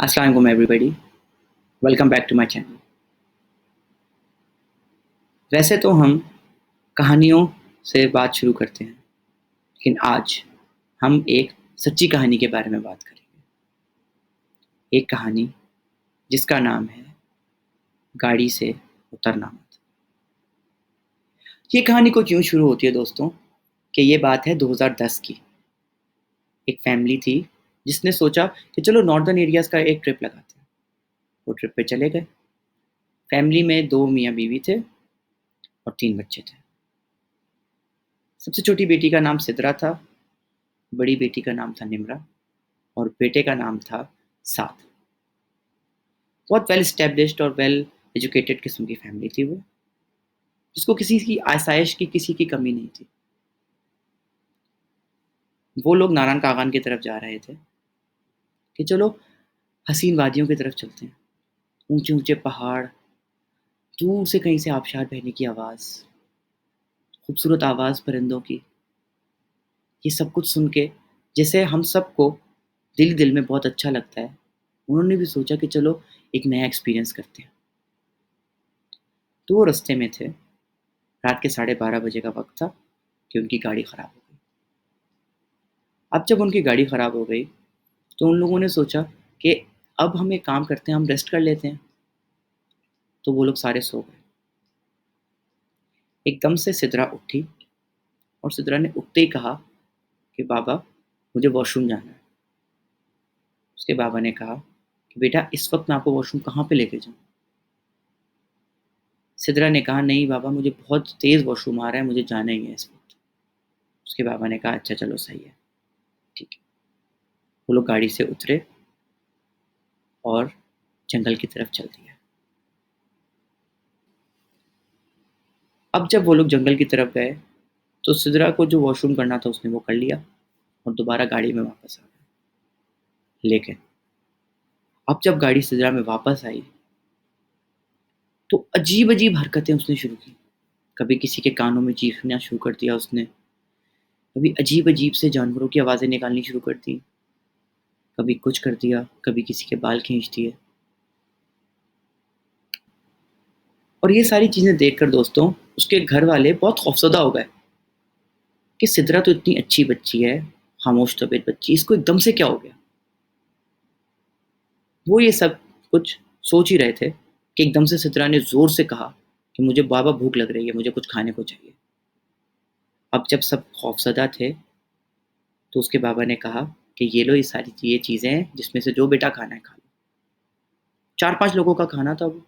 अस्सलाम वालेकुम everybody, welcome back to my channel. वैसे तो हम कहानियों से बात शुरू करते हैं, लेकिन आज हम एक सच्ची कहानी के बारे में बात करेंगे। एक कहानी जिसका नाम है गाड़ी से उतरना मत। ये कहानी को क्यों शुरू होती है दोस्तों, कि ये बात है 2010 की। एक फैमिली थी जिसने सोचा कि चलो नॉर्दर्न एरियाज़ का एक ट्रिप लगाते हैं। वो ट्रिप पे चले गए। फैमिली में 2 मियाँ बीवी थे और 3 बच्चे थे। सबसे छोटी बेटी का नाम सिद्रा था, बड़ी बेटी का नाम था निम्रा और बेटे का नाम था साद। बहुत वेल एस्टेब्लिश्ड और वेल एजुकेटेड किस्म की फैमिली थी वो, जिसको किसी की आसाइश की किसी की कमी नहीं थी। वो लोग नारायण कागान की तरफ जा रहे थे कि चलो हसीन वादियों की तरफ चलते हैं। ऊंचे ऊंचे पहाड़, दूर से कहीं से आबशार बहने की आवाज़, खूबसूरत आवाज़ परिंदों की, ये सब कुछ सुन के जैसे हम सबको दिल दिल में बहुत अच्छा लगता है, उन्होंने भी सोचा कि चलो एक नया एक्सपीरियंस करते हैं। तो वो रास्ते में थे। रात के 12:30 बजे का वक्त था कि उनकी गाड़ी ख़राब हो गई। अब जब उनकी गाड़ी ख़राब हो गई तो उन लोगों ने सोचा कि अब हम एक काम करते हैं, हम रेस्ट कर लेते हैं। तो वो लोग सारे सो गए। एकदम से सिद्रा उठी और सिद्रा ने उठते ही कहा कि बाबा, मुझे वॉशरूम जाना है। उसके बाबा ने कहा कि बेटा, इस वक्त मैं आपको वॉशरूम कहाँ पे लेके जाऊँ? सिद्रा ने कहा नहीं बाबा, मुझे बहुत तेज़ वॉशरूम आ रहा है, मुझे जाना ही है इस वक्त। उसके बाबा ने कहा अच्छा चलो सही है, ठीक है। वो लोग गाड़ी से उतरे और जंगल की तरफ चल दिए। अब जब वो लोग जंगल की तरफ गए तो सिद्रा को जो वॉशरूम करना था उसने वो कर लिया और दोबारा गाड़ी में वापस आ गए। लेकिन अब जब गाड़ी सिद्रा में वापस आई तो अजीब अजीब हरकतें उसने शुरू की। कभी किसी के कानों में चीखना शुरू कर दिया उसने, कभी अजीब अजीब से जानवरों की आवाज़ें निकालनी शुरू कर दी, कभी कुछ कर दिया, कभी किसी के बाल खींच दिए। और ये सारी चीज़ें देखकर दोस्तों उसके घर वाले बहुत खौफज़दा हो गए कि सिद्रा तो इतनी अच्छी बच्ची है, खामोश तबीयत बच्ची, इसको एकदम से क्या हो गया। वो ये सब कुछ सोच ही रहे थे कि एकदम से सिद्रा ने ज़ोर से कहा कि मुझे बाबा भूख लग रही है, मुझे कुछ खाने को चाहिए। अब जब सब खौफज़दा थे तो उसके बाबा ने कहा कि ये लो, ये चीज़ें हैं जिसमें से जो बेटा खाना है खा लो। 4-5 लोगों का खाना था वो।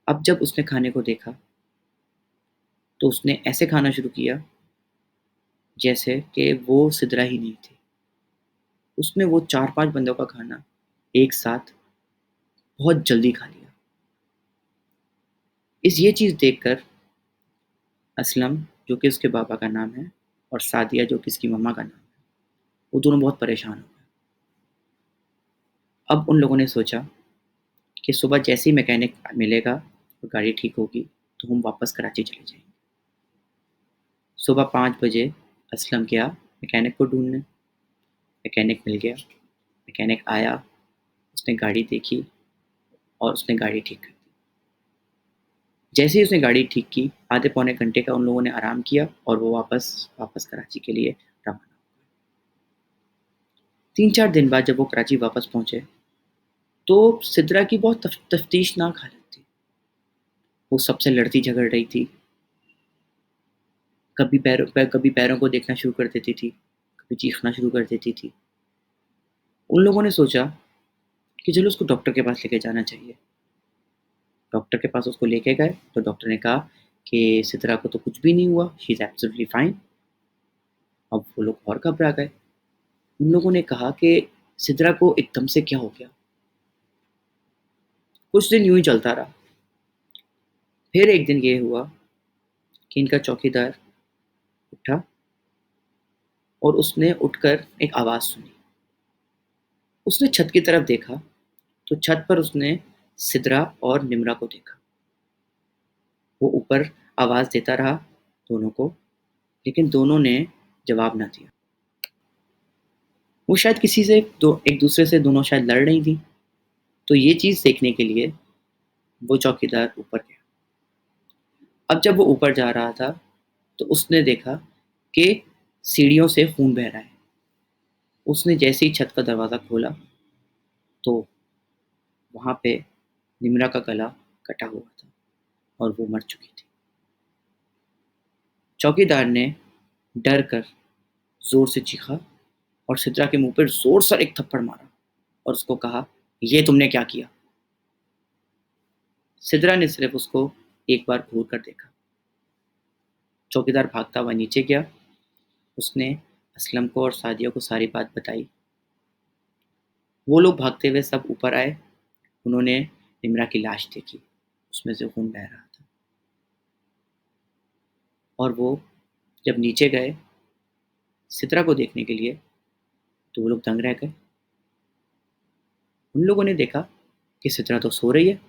अब जब उसने खाने को देखा तो उसने ऐसे खाना शुरू किया जैसे कि वो सिद्रा ही नहीं थी। उसने वो 4-5 बंदों का खाना एक साथ बहुत जल्दी खा लिया। ये चीज़ देखकर असलम, जो कि उसके बाबा का नाम है, और सादिया, जो कि इसकी मम्मा का नाम है, वो दोनों बहुत परेशान हो गए। अब उन लोगों ने सोचा कि सुबह जैसे ही मैकेनिक मिलेगा और गाड़ी ठीक होगी तो हम वापस कराची चले जाएंगे। सुबह 5 बजे असलम गया मैकेनिक को ढूंढने। मैकेनिक मिल गया। मैकेनिक आया, उसने गाड़ी देखी और उसने गाड़ी ठीक कर दी। जैसे ही उसने गाड़ी ठीक की, आधे पौने घंटे का उन लोगों ने आराम किया और वो वापस वापस कराची के लिए रवाना हो गए। 3-4 दिन बाद जब वो कराची वापस पहुंचे तो सिद्रा की बहुत तफ्तीशनाक हालत थी। वो सबसे लड़ती झगड़ रही थी। कभी पैरों को देखना शुरू कर देती थी, कभी चीखना शुरू कर देती थी। उन लोगों ने सोचा कि चलो उसको डॉक्टर के पास लेके जाना चाहिए। डॉक्टर के पास उसको लेके गए तो डॉक्टर ने कहा कि सिद्रा को तो कुछ भी नहीं हुआ, शी इज़ एब्सोल्युटली फाइन। अब वो लोग और घबरा गए। उन लोगों ने कहा कि सिद्रा को एकदम से क्या हो गया। कुछ दिन यूं ही चलता रहा। फिर एक दिन ये हुआ कि इनका चौकीदार उठा और उसने उठकर एक आवाज़ सुनी। उसने छत की तरफ देखा तो छत पर उसने सिद्रा और निम्रा को देखा। वो ऊपर आवाज़ देता रहा दोनों को, लेकिन दोनों ने जवाब ना दिया। वो शायद किसी से एक दूसरे से दोनों शायद लड़ रही थी। तो ये चीज़ देखने के लिए वो चौकीदार ऊपर गया। अब जब वो ऊपर जा रहा था तो उसने देखा कि सीढ़ियों से खून बह रहा है। उसने जैसे ही छत का दरवाज़ा खोला तो वहाँ पे निम्रा का गला कटा हुआ था और वो मर चुकी थी। चौकीदार ने डर कर ज़ोर से चीखा और सिद्रा के मुंह पर ज़ोर से एक थप्पड़ मारा और उसको कहा, ये तुमने क्या किया? सिद्रा ने सिर्फ उसको एक बार घूर कर देखा। चौकीदार भागता हुआ नीचे गया। उसने असलम को और सादिया को सारी बात बताई। वो लोग भागते हुए सब ऊपर आए। उन्होंने निम्रा की लाश देखी, उसमें से खून बह रहा था। और वो जब नीचे गए सिद्रा को देखने के लिए तो वो लोग दंग रह गए। उन लोगों ने देखा कि सिद्रा तो सो रही है।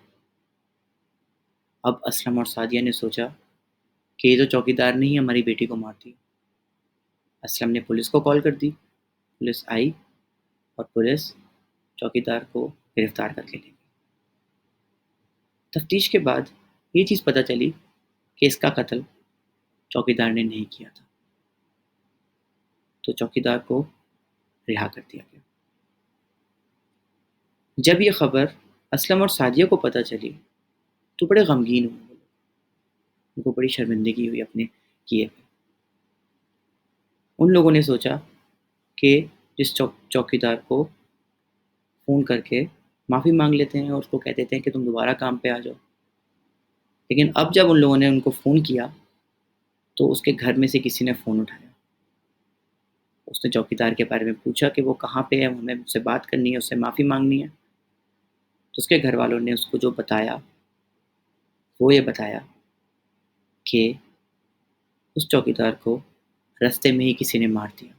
अब असलम और सादिया ने सोचा कि ये तो चौकीदार ने ही हमारी बेटी को मार दी। असलम ने पुलिस को कॉल कर दी। पुलिस आई और पुलिस चौकीदार को गिरफ्तार करके ले गई। तफ्तीश के बाद ये चीज़ पता चली कि इसका कत्ल चौकीदार ने नहीं किया था। तो चौकीदार को रिहा कर दिया गया। जब ये खबर असलम और सादिया को पता चली तो बड़े गमगीन हुए वो लोग। उनको बड़ी शर्मिंदगी हुई अपने किए पे। उन लोगों ने सोचा कि जिस चौकीदार को फ़ोन करके माफ़ी मांग लेते हैं और उसको कह देते हैं कि तुम दोबारा काम पे आ जाओ। लेकिन अब जब उन लोगों ने उनको फ़ोन किया तो उसके घर में से किसी ने फ़ोन उठाया। उसने चौकीदार के बारे में पूछा कि वो कहाँ पे है, हमें उससे बात करनी है, उससे माफ़ी मांगनी है। तो उसके घर वालों ने उसको जो बताया वो ये बताया कि उस चौकीदार को रास्ते में ही किसी ने मार दिया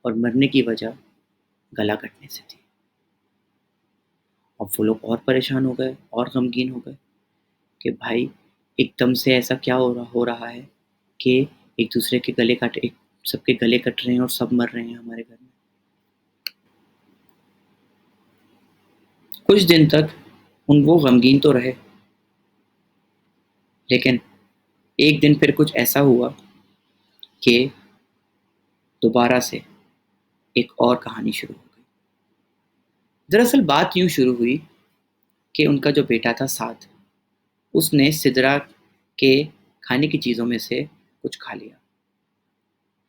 और मरने की वजह गला कटने से थी। अब वो लोग और परेशान हो गए और गमगीन हो गए कि भाई एकदम से ऐसा क्या हो रहा है कि एक दूसरे के गले काट एक सबके गले कट रहे हैं और सब मर रहे हैं हमारे घर में। कुछ दिन तक वो गमगीन तो रहे, लेकिन एक दिन फिर कुछ ऐसा हुआ कि दोबारा से एक और कहानी शुरू हो गई। दरअसल बात यूं शुरू हुई कि उनका जो बेटा था साद, उसने सिद्रा के खाने की चीज़ों में से कुछ खा लिया।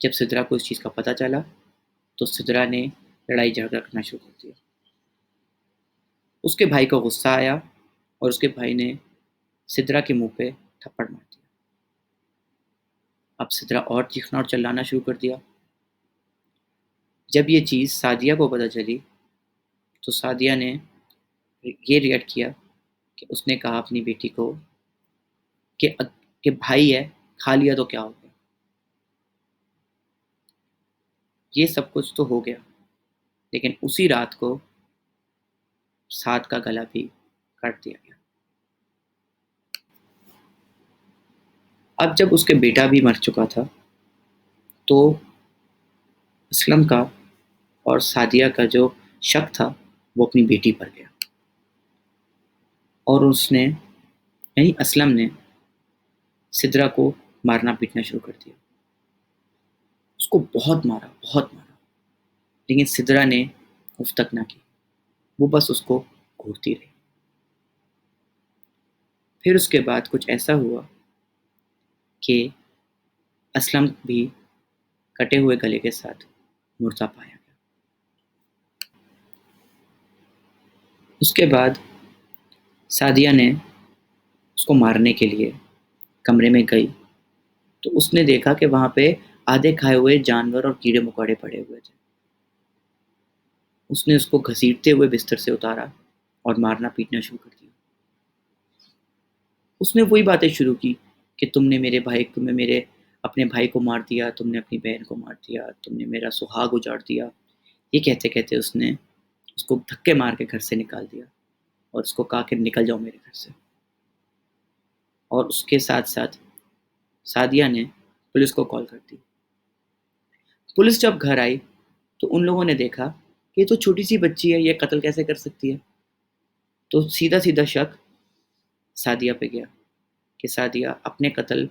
जब सिद्रा को इस चीज़ का पता चला तो सिद्रा ने लड़ाई झगड़ा करना शुरू कर दिया। उसके भाई को गुस्सा आया और उसके भाई ने सिद्रा के मुंह पे थप्पड़ मार दिया। अब सिद्रा और चीखना और चिल्लाना शुरू कर दिया। जब ये चीज़ सादिया को पता चली तो सादिया ने ये रिएक्ट किया कि उसने कहा अपनी बेटी को कि कि भाई है, खा लिया तो क्या हो गया। ये सब कुछ तो हो गया, लेकिन उसी रात को साद का गला भी काट दिया गया। अब जब उसके बेटा भी मर चुका था तो असलम का और सादिया का जो शक था वो अपनी बेटी पर गया और उसने यानी असलम ने सिद्रा को मारना पीटना शुरू कर दिया। उसको बहुत मारा, बहुत मारा, लेकिन सिद्रा ने उफ तक ना की। वो बस उसको घूरती रही। फिर उसके बाद कुछ ऐसा हुआ कि असलम भी कटे हुए गले के साथ मुर्दा पाया गया। उसके बाद सादिया ने उसको मारने के लिए कमरे में गई तो उसने देखा कि वहाँ पे आधे खाए हुए जानवर और कीड़े मकोड़े पड़े हुए थे। उसने उसको घसीटते हुए बिस्तर से उतारा और मारना पीटना शुरू कर दिया। उसने वही बातें शुरू की कि तुमने मेरे अपने भाई को मार दिया, तुमने अपनी बहन को मार दिया, तुमने मेरा सुहाग उजाड़ दिया। ये कहते-कहते उसने उसको धक्के मार के घर से निकाल दिया और उसको कहा कि निकल जाओ मेरे घर से। और उसके साथ-साथ सादिया ने पुलिस को कॉल कर दी। पुलिस जब घर आई तो उन लोगों ने देखा कि ये तो छोटी-सी बच्ची है, ये कत्ल कैसे कर सकती है? तो सीधा-सीधा शक सादिया पे गया कि सादिया अपने कत्ल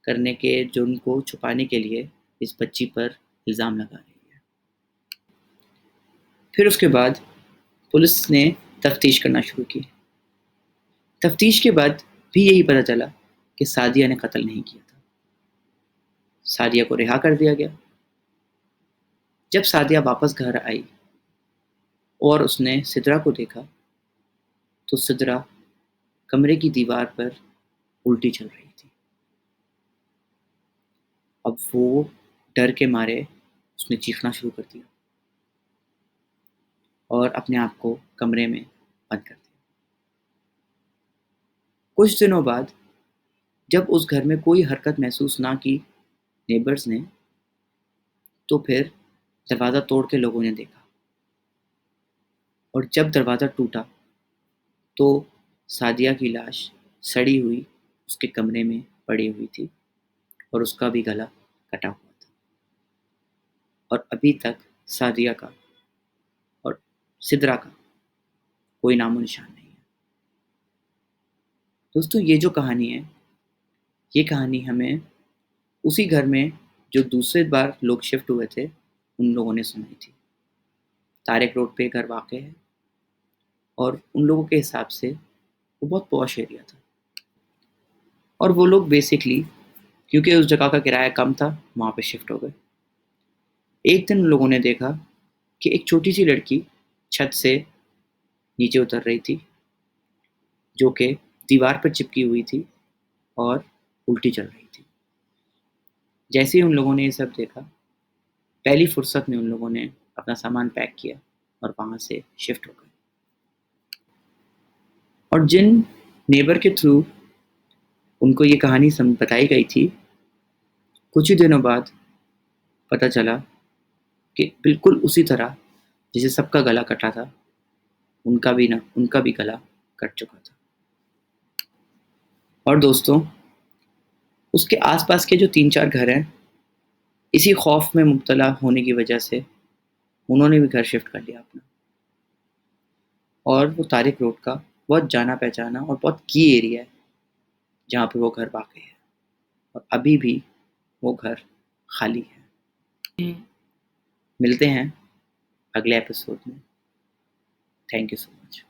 करने के जुर्म को छुपाने के लिए इस बच्ची पर इल्ज़ाम लगा रही है। फिर उसके बाद पुलिस ने तफ्तीश करना शुरू की। तफ्तीश के बाद भी यही पता चला कि सादिया ने कत्ल नहीं किया था। सादिया को रिहा कर दिया गया। जब सादिया वापस घर आई और उसने सिद्रा को देखा, तो सिद्रा कमरे की दीवार पर उल्टी चल रही थी। अब वो डर के मारे उसने चीखना शुरू कर दिया और अपने आप को कमरे में बंद कर दिया। कुछ दिनों बाद जब उस घर में कोई हरकत महसूस ना की नेबर्स ने, तो फिर दरवाज़ा तोड़ के लोगों ने देखा और जब दरवाज़ा टूटा तो सादिया की लाश सड़ी हुई उसके कमरे में पड़ी हुई थी और उसका भी गला कटा हुआ था और अभी तक सादिया का और सिद्रा का कोई नामो निशान नहीं है। दोस्तों, ये जो कहानी है, ये कहानी हमें उसी घर में जो दूसरे बार लोग शिफ्ट हुए थे उन लोगों ने सुनाई थी। तारेक रोड पे घर वाक़ है और उन लोगों के हिसाब से वो बहुत पॉश एरिया था और वो लोग बेसिकली क्योंकि उस जगह का किराया कम था, वहाँ पे शिफ्ट हो गए। एक दिन उन लोगों ने देखा कि एक छोटी-सी लड़की छत से नीचे उतर रही थी, जो कि दीवार पर चिपकी हुई थी और उल्टी चल रही थी। जैसे ही उन लोगों ने ये सब देखा, पहली फुर्सत में उन लोगों ने अपना सामान पैक किया और वहाँ से शिफ्ट हो गए। और जिन नेबर के थ्रू उनको ये कहानी बताई गई थी, कुछ ही दिनों बाद पता चला कि बिल्कुल उसी तरह जैसे सबका गला कटा था, उनका भी गला कट चुका था। और दोस्तों, उसके आसपास के जो 3-4 घर हैं, इसी खौफ में मुब्तला होने की वजह से उन्होंने भी घर शिफ्ट कर लिया अपना। और वो तारिक रोड का बहुत जाना-पहचाना और बहुत की एरिया है, जहाँ पे वो घर वाक़ई है और अभी भी वो घर खाली है। मिलते हैं अगले एपिसोड में। Thank you so much.